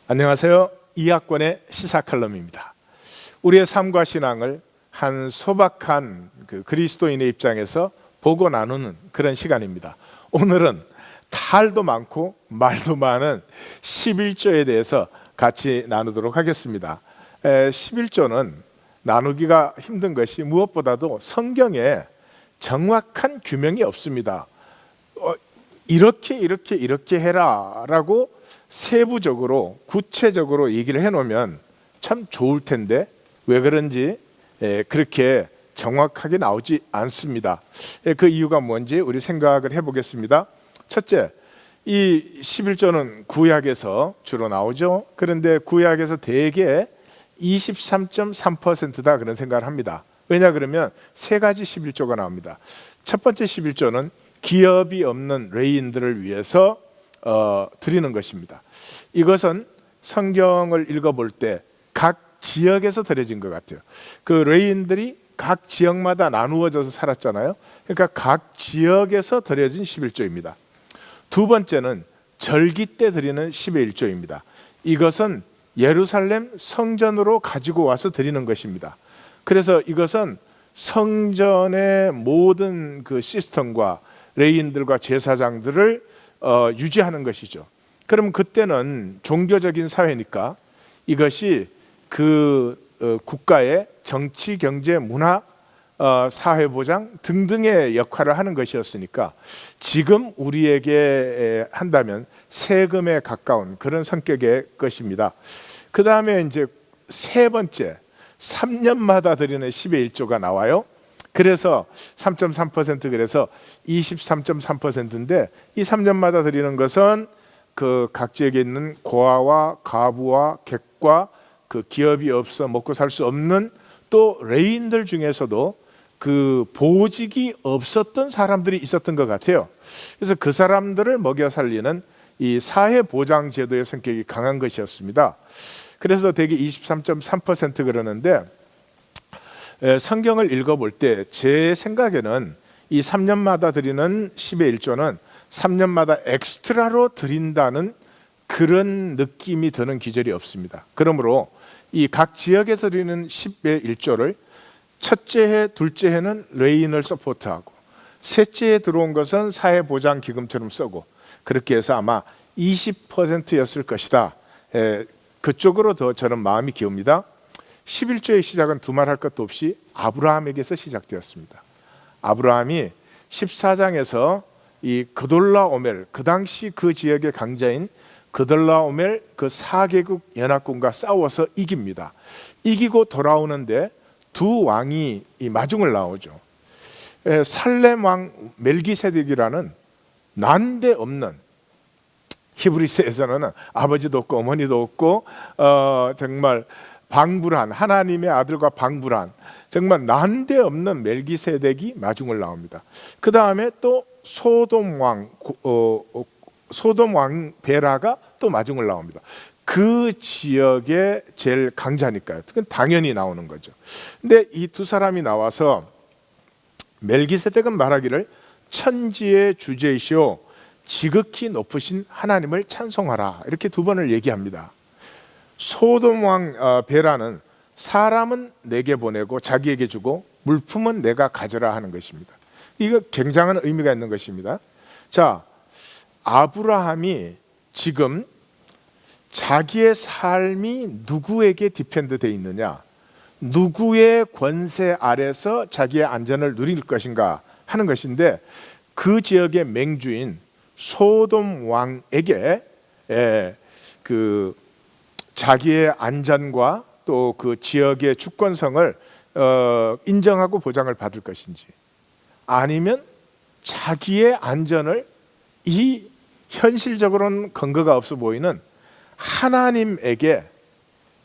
안녕하세요. 이학권의 시사칼럼입니다. 우리의 삶과 신앙을 한 소박한 그리스도인의 입장에서 보고 나누는 그런 시간입니다. 오늘은 탈도 많고 말도 많은 11조에 대해서 같이 나누도록 하겠습니다. 11조는 나누기가 힘든 것이 무엇보다도 성경에 정확한 규명이 없습니다. 이렇게 해라 라고 세부적으로 구체적으로 얘기를 해놓으면 참 좋을 텐데 왜 그런지 그렇게 정확하게 나오지 않습니다. 그 이유가 뭔지 우리 생각을 해보겠습니다. 첫째, 이 11조는 구약에서 주로 나오죠. 그런데 구약에서 대개 23.3%다 그런 생각을 합니다. 왜냐 그러면 세 가지 11조가 나옵니다. 첫 번째 11조는 기업이 없는 레위인들을 위해서 드리는 것입니다. 이것은 성경을 읽어볼 때 각 지역에서 드려진 것 같아요. 그 레위인들이 각 지역마다 나누어져서 살았잖아요. 그러니까 각 지역에서 드려진 11조입니다. 두 번째는 절기 때 드리는 11의 1조입니다. 이것은 예루살렘 성전으로 가지고 와서 드리는 것입니다. 그래서 이것은 성전의 모든 그 시스템과 레위인들과 제사장들을 유지하는 것이죠. 그럼 그때는 종교적인 사회니까 이것이 그 국가의 정치, 경제, 문화, 사회보장 등등의 역할을 하는 것이었으니까 지금 우리에게 한다면 세금에 가까운 그런 성격의 것입니다. 그 다음에 이제 세 번째 3년마다 드리는 10의 1조가 나와요. 그래서 3.3% 그래서 23.3%인데 이 3년마다 드리는 것은 그 각 지역에 있는 고아와 가부와 객과 그 기업이 없어 먹고 살 수 없는 또 레위인들 중에서도 그 보직이 없었던 사람들이 있었던 것 같아요. 그래서 그 사람들을 먹여 살리는 이 사회보장 제도의 성격이 강한 것이었습니다. 그래서 대개 23.3% 그러는데 성경을 읽어볼 때 제 생각에는 이 3년마다 드리는 10의 1조는 3년마다 엑스트라로 드린다는 그런 느낌이 드는 기절이 없습니다. 그러므로 이 각 지역에서 드리는 10의 1조를 첫째 해, 둘째 해는 레위인을 서포트하고 셋째 해 들어온 것은 사회보장기금처럼 쓰고 그렇게 해서 아마 20%였을 것이다. 그쪽으로 더 저는 마음이 기웁니다. 11조의 시작은 두말할 것도 없이 아브라함에게서 시작되었습니다. 아브라함이 14장에서 이 그돌라오멜, 그 당시 그 지역의 강자인 그돌라오멜 그 4개국 연합군과 싸워서 이깁니다. 이기고 돌아오는데 두 왕이 이 마중을 나오죠. 살렘 왕 멜기세덱이라는 난데없는, 히브리서에서는 아버지도 없고 어머니도 없고 정말 방불한, 하나님의 아들과 방불한 정말 난데없는 멜기세덱이 마중을 나옵니다. 그 다음에 또 소돔 왕 베라가 또 마중을 나옵니다. 그 지역의 제일 강자니까요. 그건 당연히 나오는 거죠. 근데 이 두 사람이 나와서 멜기세덱은 말하기를 천지의 주제이시오 지극히 높으신 하나님을 찬송하라 이렇게 두 번을 얘기합니다. 소돔 왕 베라는 사람은 내게 보내고 자기에게 주고 물품은 내가 가져라 하는 것입니다. 이거 굉장한 의미가 있는 것입니다. 자, 아브라함이 지금 자기의 삶이 누구에게 디펜드되어 있느냐, 누구의 권세 아래서 자기의 안전을 누릴 것인가 하는 것인데 그 지역의 맹주인 소돔 왕에게 그 자기의 안전과 또 그 지역의 주권성을 인정하고 보장을 받을 것인지, 아니면 자기의 안전을 이 현실적으로는 근거가 없어 보이는 하나님에게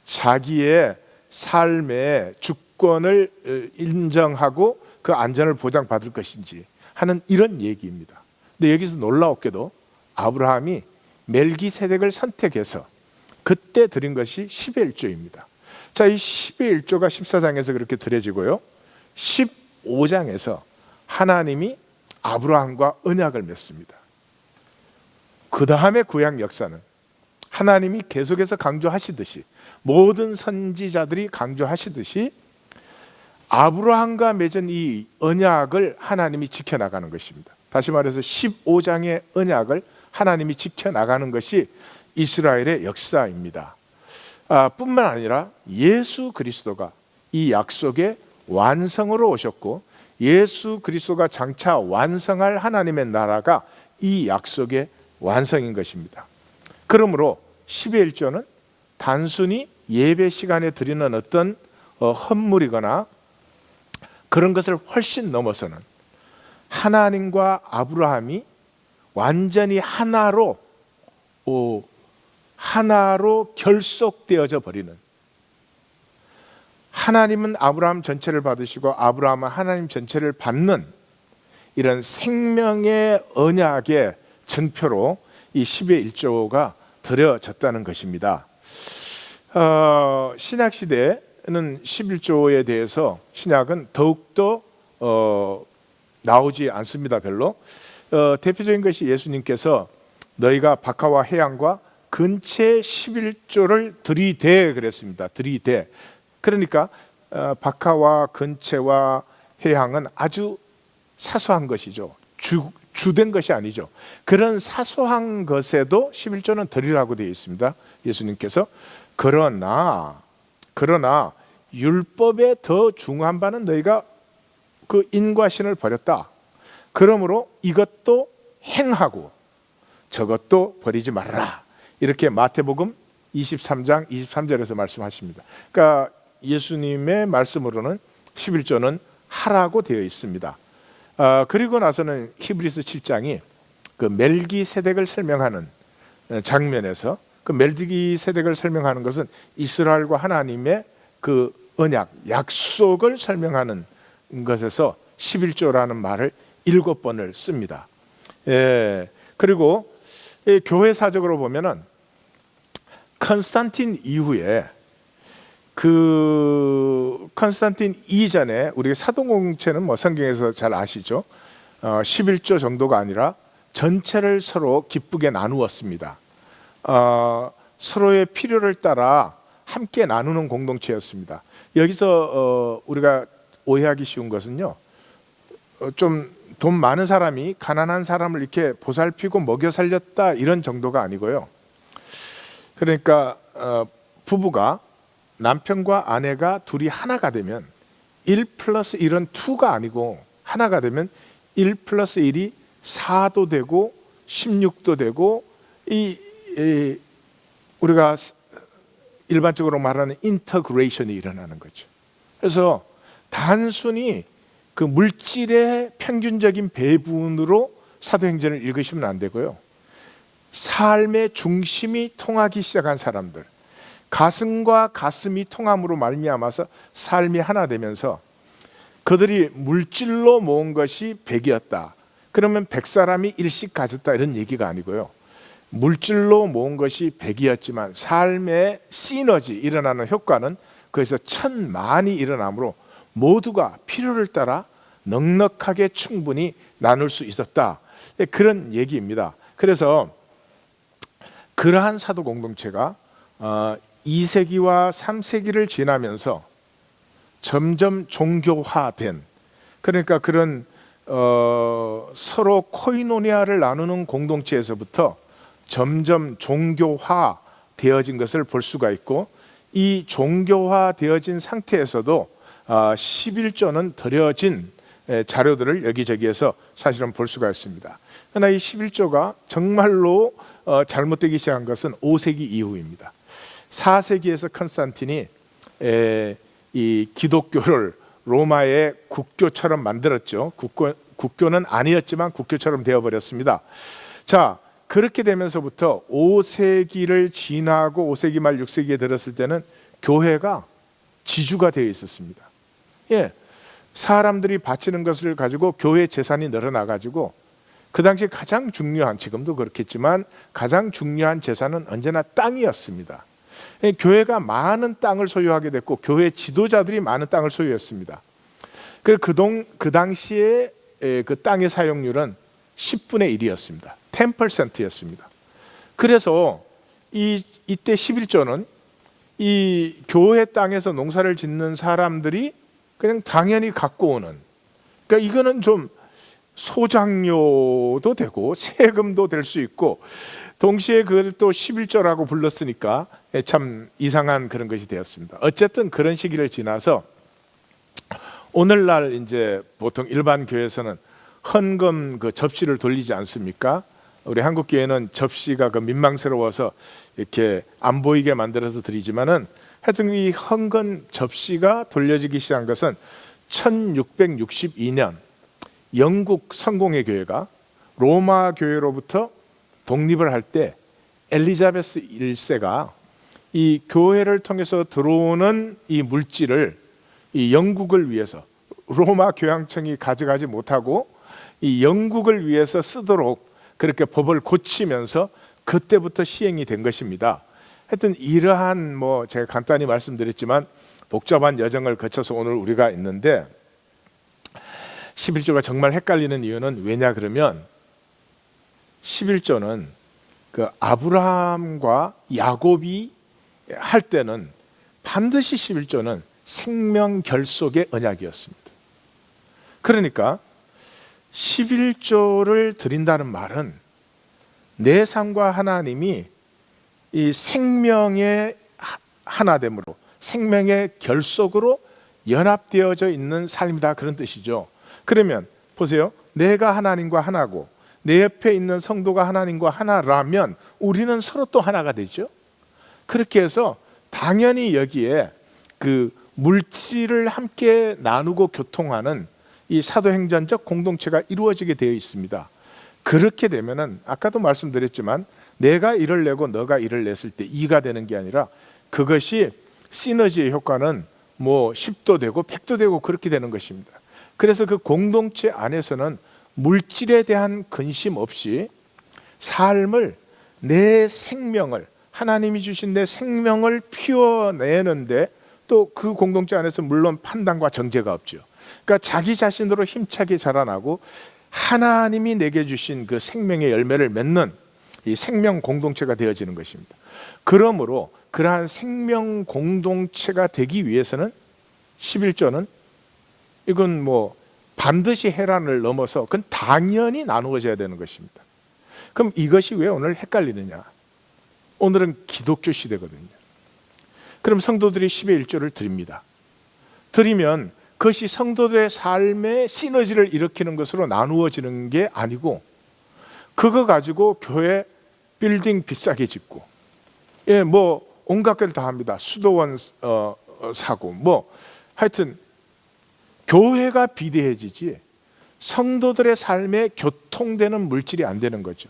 자기의 삶의 주권을 인정하고 그 안전을 보장받을 것인지 하는 이런 얘기입니다. 근데 여기서 놀라웠게도 아브라함이 멜기세덱을 선택해서 그때 드린 것이 10의 1조입니다. 자, 이 10의 1조가 14장에서 그렇게 드려지고요, 15장에서 하나님이 아브라함과 언약을 맺습니다. 그 다음에 구약 역사는 하나님이 계속해서 강조하시듯이, 모든 선지자들이 강조하시듯이 아브라함과 맺은 이 언약을 하나님이 지켜나가는 것입니다. 다시 말해서 15장의 언약을 하나님이 지켜나가는 것이 이스라엘의 역사입니다. 뿐만 아니라 예수 그리스도가 이 약속의 완성으로 오셨고, 예수 그리스도가 장차 완성할 하나님의 나라가 이 약속의 완성인 것입니다. 그러므로 10의 1조는 단순히 예배 시간에 드리는 어떤 헌물이거나 그런 것을 훨씬 넘어서는 하나님과 아브라함이 완전히 하나로 결속되어져 버리는, 하나님은 아브라함 전체를 받으시고 아브라함은 하나님 전체를 받는 이런 생명의 언약의 증표로 이 10의 1조가 드려졌다는 것입니다. 신약시대는 11조에 대해서 신약은 더욱더 나오지 않습니다. 별로. 대표적인 것이 예수님께서 너희가 박하와 해양과 근체 11조를 들이대 그랬습니다. 들이대. 그러니까 박하와 근체와 해양은 아주 사소한 것이죠. 주된 것이 아니죠. 그런 사소한 것에도 11조는 드리라고 되어 있습니다. 예수님께서. 그러나 율법에 더 중요한 바는 너희가 그 인과 신을 버렸다. 그러므로 이것도 행하고 저것도 버리지 말라. 이렇게 마태복음 23장 23절에서 말씀하십니다. 그러니까 예수님의 말씀으로는 11조는 하라고 되어 있습니다. 그리고 나서는 히브리서 7장이 그 멜기세덱을 설명하는 장면에서, 그 멜기세덱을 설명하는 것은 이스라엘과 하나님의 그 언약, 약속을 설명하는 것에서 11조라는 말을 7번을 씁니다. 그리고 교회 사적으로 보면은 컨스탄틴 이후에, 그 컨스탄틴 이전에 우리가 사도공동체는 뭐 성경에서 잘 아시죠. 11조 정도가 아니라 전체를 서로 기쁘게 나누었습니다. 서로의 필요를 따라 함께 나누는 공동체였습니다. 여기서 우리가 오해하기 쉬운 것은요, 좀 돈 많은 사람이 가난한 사람을 이렇게 보살피고 먹여 살렸다 이런 정도가 아니고요. 그러니까 부부가, 남편과 아내가 둘이 하나가 되면 1 플러스 1은 2가 아니고 하나가 되면 1 플러스 1이 4도 되고 16도 되고, 우리가 일반적으로 말하는 인터그레이션이 일어나는 거죠. 그래서 단순히 그 물질의 평균적인 배분으로 사도행전을 읽으시면 안 되고요. 삶의 중심이 통하기 시작한 사람들, 가슴과 가슴이 통함으로 말미암아서 삶이 하나 되면서 그들이 물질로 모은 것이 100이었다. 그러면 100사람이 일씩 가졌다 이런 얘기가 아니고요. 물질로 모은 것이 100이었지만 삶의 시너지, 일어나는 효과는 거기서 1000만이 일어나므로 모두가 필요를 따라 넉넉하게 충분히 나눌 수 있었다. 그런 얘기입니다. 그래서 그러한 사도 공동체가 2세기와 3세기를 지나면서 점점 종교화된, 그러니까 그런 서로 코이노니아를 나누는 공동체에서부터 점점 종교화 되어진 것을 볼 수가 있고, 이 종교화 되어진 상태에서도 11조는 드려진 자료들을 여기저기에서 사실은 볼 수가 있습니다. 그러나 이 11조가 정말로 잘못되기 시작한 것은 5세기 이후입니다. 4세기에서 컨스탄틴이 이 기독교를 로마의 국교처럼 만들었죠. 국교는 아니었지만 국교처럼 되어버렸습니다. 자, 그렇게 되면서부터 5세기를 지나고 5세기 말 6세기에 들었을 때는 교회가 지주가 되어 있었습니다. 사람들이 바치는 것을 가지고 교회 재산이 늘어나가지고, 그 당시 가장 중요한, 지금도 그렇겠지만 가장 중요한 재산은 언제나 땅이었습니다. 교회가 많은 땅을 소유하게 됐고 교회 지도자들이 많은 땅을 소유했습니다. 그 당시에 그 땅의 사용률은 10분의 1이었습니다. 10%였습니다. 그래서 이때 11조는 이 교회 땅에서 농사를 짓는 사람들이 그냥 당연히 갖고 오는, 그러니까 이거는 좀 소장료도 되고 세금도 될 수 있고, 동시에 그걸 또 11조라고 불렀으니까 참 이상한 그런 것이 되었습니다. 어쨌든 그런 시기를 지나서 오늘날 이제 보통 일반 교회에서는 헌금 그 접시를 돌리지 않습니까? 우리 한국 교회는 접시가 그 민망스러워서 이렇게 안 보이게 만들어서 드리지만은 하여튼 이 헌금 접시가 돌려지기 시작한 것은 1662년 영국 성공회 교회가 로마 교회로부터 독립을 할 때 엘리자베스 1세가 이 교회를 통해서 들어오는 이 물질을 이 영국을 위해서, 로마 교황청이 가져가지 못하고 이 영국을 위해서 쓰도록 그렇게 법을 고치면서 그때부터 시행이 된 것입니다. 하여튼 이러한 제가 간단히 말씀드렸지만 복잡한 여정을 거쳐서 오늘 우리가 있는데, 11조가 정말 헷갈리는 이유는 왜냐 그러면 11조는 그 아브라함과 야곱이 할 때는 반드시 11조는 생명 결속의 언약이었습니다. 그러니까 11조를 드린다는 말은 내 삶과 하나님이 이 생명의 하나됨으로, 생명의 결속으로 연합되어져 있는 삶이다, 그런 뜻이죠. 그러면 보세요, 내가 하나님과 하나고 내 옆에 있는 성도가 하나님과 하나라면 우리는 서로 또 하나가 되죠. 그렇게 해서 당연히 여기에 그 물질을 함께 나누고 교통하는 이 사도행전적 공동체가 이루어지게 되어 있습니다. 그렇게 되면은 아까도 말씀드렸지만 내가 일을 내고 너가 일을 냈을 때 2가 되는 게 아니라 그것이 시너지의 효과는 10도 되고 100도 되고 그렇게 되는 것입니다. 그래서 그 공동체 안에서는 물질에 대한 근심 없이 삶을, 내 생명을, 하나님이 주신 내 생명을 피워내는데 또 그 공동체 안에서 물론 판단과 정죄가 없죠. 그러니까 자기 자신으로 힘차게 자라나고 하나님이 내게 주신 그 생명의 열매를 맺는 이 생명 공동체가 되어지는 것입니다. 그러므로 그러한 생명 공동체가 되기 위해서는 11조는 이건 반드시 해란을 넘어서 그건 당연히 나누어져야 되는 것입니다. 그럼 이것이 왜 오늘 헷갈리느냐? 오늘은 기독교 시대거든요. 그럼 성도들이 10의 1조를 드립니다. 드리면 그것이 성도들의 삶의 시너지를 일으키는 것으로 나누어지는 게 아니고, 그거 가지고 교회 빌딩 비싸게 짓고, 온갖 걸 다 합니다. 수도원 사고, 하여튼 교회가 비대해지지 성도들의 삶에 교통되는 물질이 안 되는 거죠.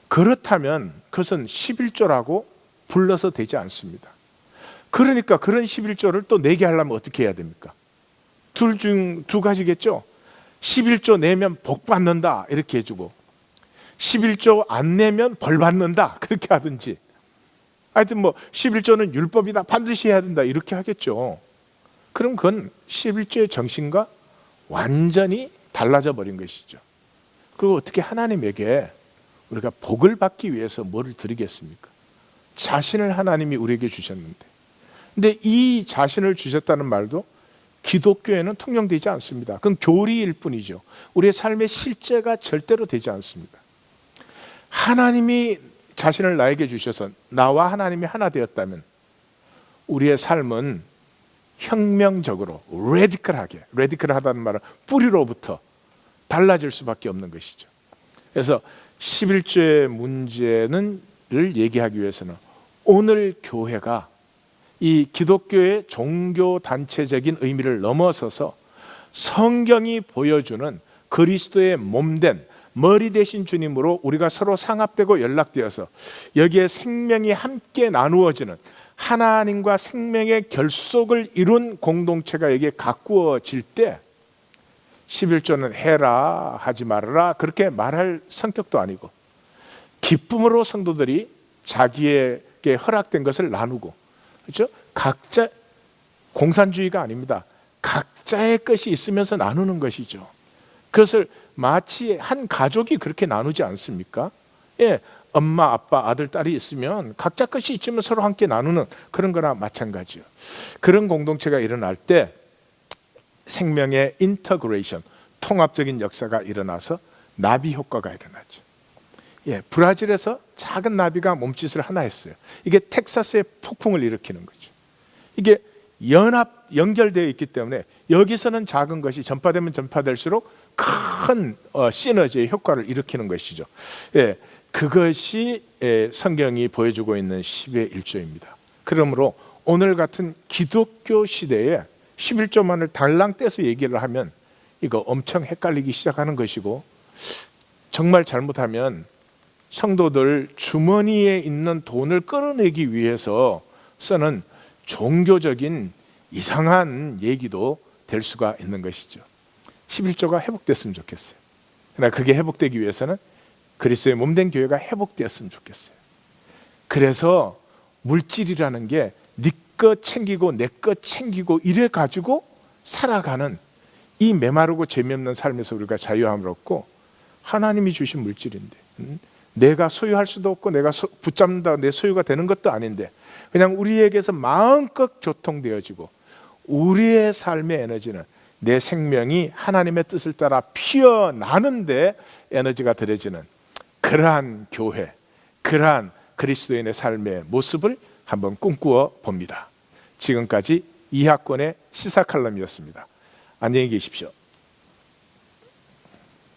그렇다면 그것은 11조라고 불러서 되지 않습니다. 그러니까 그런 11조를 또 내게 하려면 어떻게 해야 됩니까? 둘 중 두 가지겠죠. 11조 내면 복 받는다 이렇게 해주고, 11조 안 내면 벌 받는다 그렇게 하든지, 하여튼 11조는 율법이다 반드시 해야 된다 이렇게 하겠죠. 그럼 그건 11조의 정신과 완전히 달라져 버린 것이죠. 그리고 어떻게 하나님에게 우리가 복을 받기 위해서 뭐를 드리겠습니까? 자신을 하나님이 우리에게 주셨는데, 근데 이 자신을 주셨다는 말도 기독교에는 통용되지 않습니다. 그건 교리일 뿐이죠. 우리의 삶의 실제가 절대로 되지 않습니다. 하나님이 자신을 나에게 주셔서 나와 하나님이 하나 되었다면 우리의 삶은 혁명적으로 레디컬하다는 말은 뿌리로부터 달라질 수밖에 없는 것이죠. 그래서 11조의 문제를 얘기하기 위해서는 오늘 교회가 이 기독교의 종교단체적인 의미를 넘어서서 성경이 보여주는 그리스도의 몸된 머리 대신 주님으로 우리가 서로 상합되고 연락되어서 여기에 생명이 함께 나누어지는 하나님과 생명의 결속을 이룬 공동체가 여기에 가꾸어질 때 11조는 해라 하지 말아라 그렇게 말할 성격도 아니고, 기쁨으로 성도들이 자기에게 허락된 것을 나누고, 그렇죠? 각자, 공산주의가 아닙니다. 각자의 것이 있으면서 나누는 것이죠. 그것을 마치 한 가족이 그렇게 나누지 않습니까? 엄마, 아빠, 아들, 딸이 있으면 각자 것이 있지만 서로 함께 나누는 그런 거나 마찬가지요. 그런 공동체가 일어날 때 생명의 인터그레이션, 통합적인 역사가 일어나서 나비 효과가 일어나죠. 예, 브라질에서 작은 나비가 몸짓을 하나 했어요. 이게 텍사스의 폭풍을 일으키는 거죠. 이게 연결되어 있기 때문에 여기서는 작은 것이 전파되면 전파될수록 큰 시너지의 효과를 일으키는 것이죠. 예, 그것이 성경이 보여주고 있는 10의 1조입니다. 그러므로 오늘 같은 기독교 시대에 11조만을 달랑 떼서 얘기를 하면 이거 엄청 헷갈리기 시작하는 것이고, 정말 잘못하면 성도들 주머니에 있는 돈을 끌어내기 위해서 쓰는 종교적인 이상한 얘기도 될 수가 있는 것이죠. 11조가 회복됐으면 좋겠어요. 그러나 그게 회복되기 위해서는 그리스도의 몸된 교회가 회복되었으면 좋겠어요. 그래서 물질이라는 게 네 거 챙기고 내 거 챙기고 이래 가지고 살아가는 이 메마르고 재미없는 삶에서 우리가 자유함을 얻고, 하나님이 주신 물질인데 내가 소유할 수도 없고 내가 붙잡는다 내 소유가 되는 것도 아닌데 그냥 우리에게서 마음껏 교통되어지고, 우리의 삶의 에너지는 내 생명이 하나님의 뜻을 따라 피어나는데 에너지가 들여지는 그러한 교회, 그러한 그리스도인의 삶의 모습을 한번 꿈꾸어 봅니다. 지금까지 이학권의 시사칼럼이었습니다. 안녕히 계십시오.